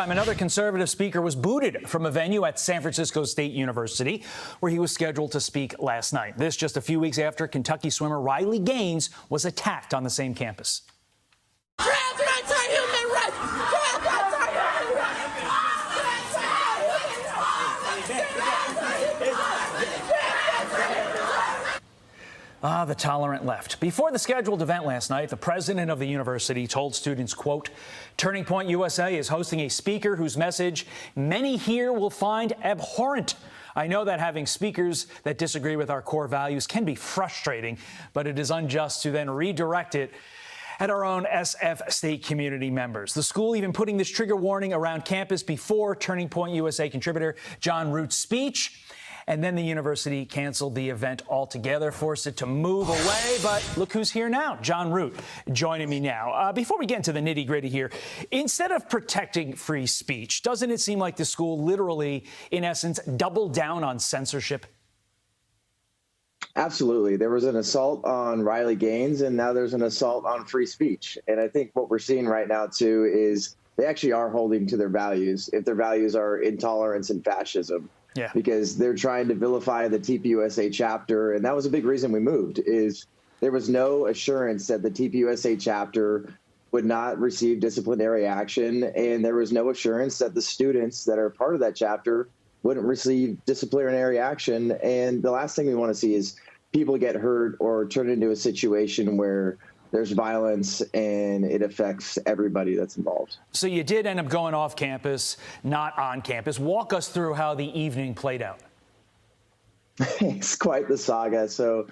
Another conservative speaker was booted from a venue at San Francisco State University, where he was scheduled to speak last night. This just a few weeks after Kentucky swimmer Riley Gaines was attacked on the same campus. Trans rights are human rights! Trans rights are human rights! The tolerant left. Before the scheduled event last night, the president of the university told students, quote, "Turning Point USA is hosting a speaker whose message many here will find abhorrent. I know that having speakers that disagree with our core values can be frustrating, but it is unjust to then redirect it at our own SF state community members." The school even putting this trigger warning around campus before Turning Point USA contributor John Root's speech. And then the university canceled the event altogether, forced it to move away. But look who's here now. John Root joining me now. Before we get into the nitty-gritty here, instead of protecting free speech, doesn't it seem like the school literally, in essence, doubled down on censorship? Absolutely. There was an assault on Riley Gaines, and now there's an assault on free speech. And I think what we're seeing right now, too, is they actually are holding to their values, if their values are intolerance and fascism. Yeah. Because they're trying to vilify the TPUSA chapter. And that was a big reason we moved, is there was no assurance that the TPUSA chapter would not receive disciplinary action. And there was no assurance that the students that are part of that chapter wouldn't receive disciplinary action. And the last thing we want to see is people get hurt or turn into a situation where there's violence and it affects everybody that's involved. So you did end up going off campus, not on campus. Walk us through how the evening played out. It's quite the saga. So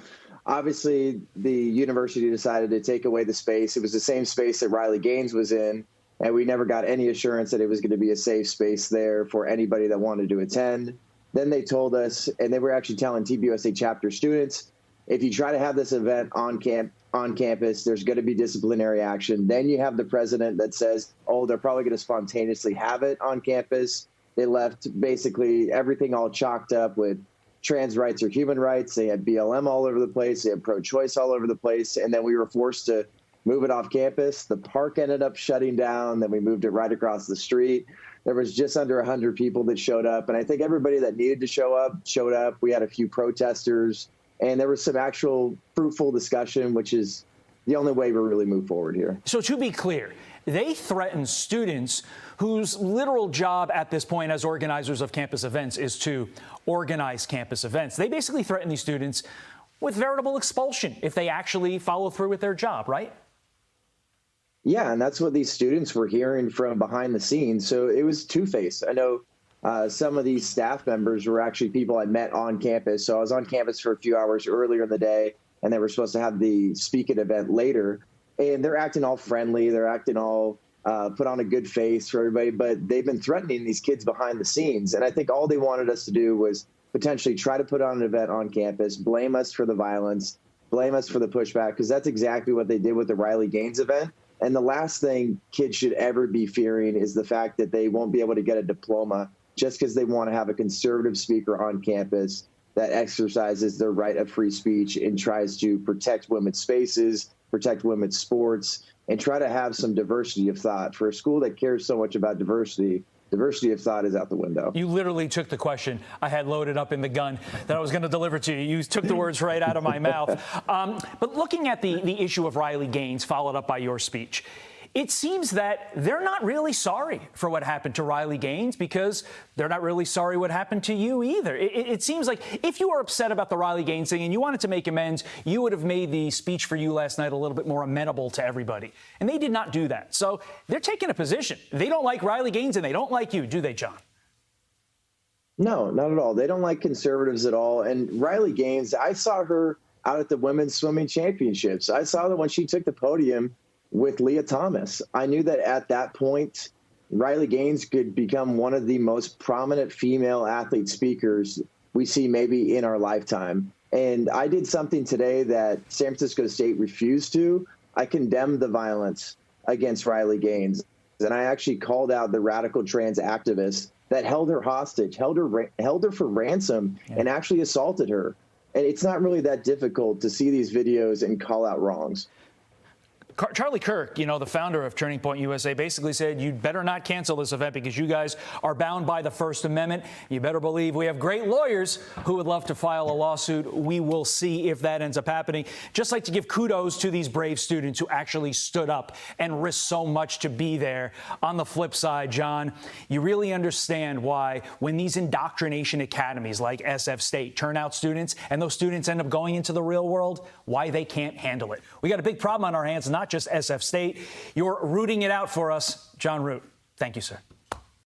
obviously the university decided to take away the space. It was the same space that Riley Gaines was in, and we never got any assurance that it was going to be a safe space there for anybody that wanted to attend. Then they told us, and they were actually telling TPUSA chapter students, if you try to have this event on campus, there's going to be disciplinary action. Then you have the president that says, oh, they're probably going to spontaneously have it on campus. They left basically everything all chalked up with trans rights or human rights. They had BLM all over the place. They had pro-choice all over the place. And then we were forced to move it off campus. The park ended up shutting down. Then we moved it right across the street. There was just under 100 people that showed up. And I think everybody that needed to show up showed up. We had a few protesters. And there was some actual fruitful discussion, which is the only way we really move forward here. So to be clear, they threaten students whose literal job at this point as organizers of campus events is to organize campus events. They basically threaten these students with veritable expulsion if they actually follow through with their job, right? Yeah, and that's what these students were hearing from behind the scenes. So it was two-faced. I know some of these staff members were actually people I met on campus. So I was on campus for a few hours earlier in the day, and they were supposed to have the speaking event later. And they're acting all friendly. They're acting all put on a good face for everybody. But they've been threatening these kids behind the scenes. And I think all they wanted us to do was potentially try to put on an event on campus, blame us for the violence, blame us for the pushback, because that's exactly what they did with the Riley Gaines event. And the last thing kids should ever be fearing is the fact that they won't be able to get a diploma just because they want to have a conservative speaker on campus that exercises their right of free speech and tries to protect women's spaces, protect women's sports, and try to have some diversity of thought. For a school that cares so much about diversity, diversity of thought is out the window. You literally took the question I had loaded up in the gun that I was going to deliver to you. You took the words right out of my mouth. But looking at the issue of Riley Gaines, followed up by your speech, it seems that they're not really sorry for what happened to Riley Gaines because they're not really sorry what happened to you either. It seems like if you were upset about the Riley Gaines thing and you wanted to make amends, you would have made the speech for you last night a little bit more amenable to everybody. And they did not do that. So they're taking a position. They don't like Riley Gaines and they don't like you, do they, John? No, not at all. They don't like conservatives at all. And Riley Gaines, I saw her out at the Women's Swimming Championships. I saw that when she took the podium with Leah Thomas. I knew that at that point, Riley Gaines could become one of the most prominent female athlete speakers we see maybe in our lifetime. And I did something today that San Francisco State refused to. I condemned the violence against Riley Gaines. And I actually called out the radical trans activists that held her hostage, held her for ransom, and actually assaulted her. And it's not really that difficult to see these videos and call out wrongs. Charlie Kirk, the founder of Turning Point USA, basically said you'd better not cancel this event because you guys are bound by the First Amendment. You better believe we have great lawyers who would love to file a lawsuit. We will see if that ends up happening. Just like to give kudos to these brave students who actually stood up and risked so much to be there. On the flip side, John, you really understand why when these indoctrination academies like SF State turn out students and those students end up going into the real world, why they can't handle it. We got a big problem on our hands, not just SF State. You're rooting it out for us. John Root, thank you, sir.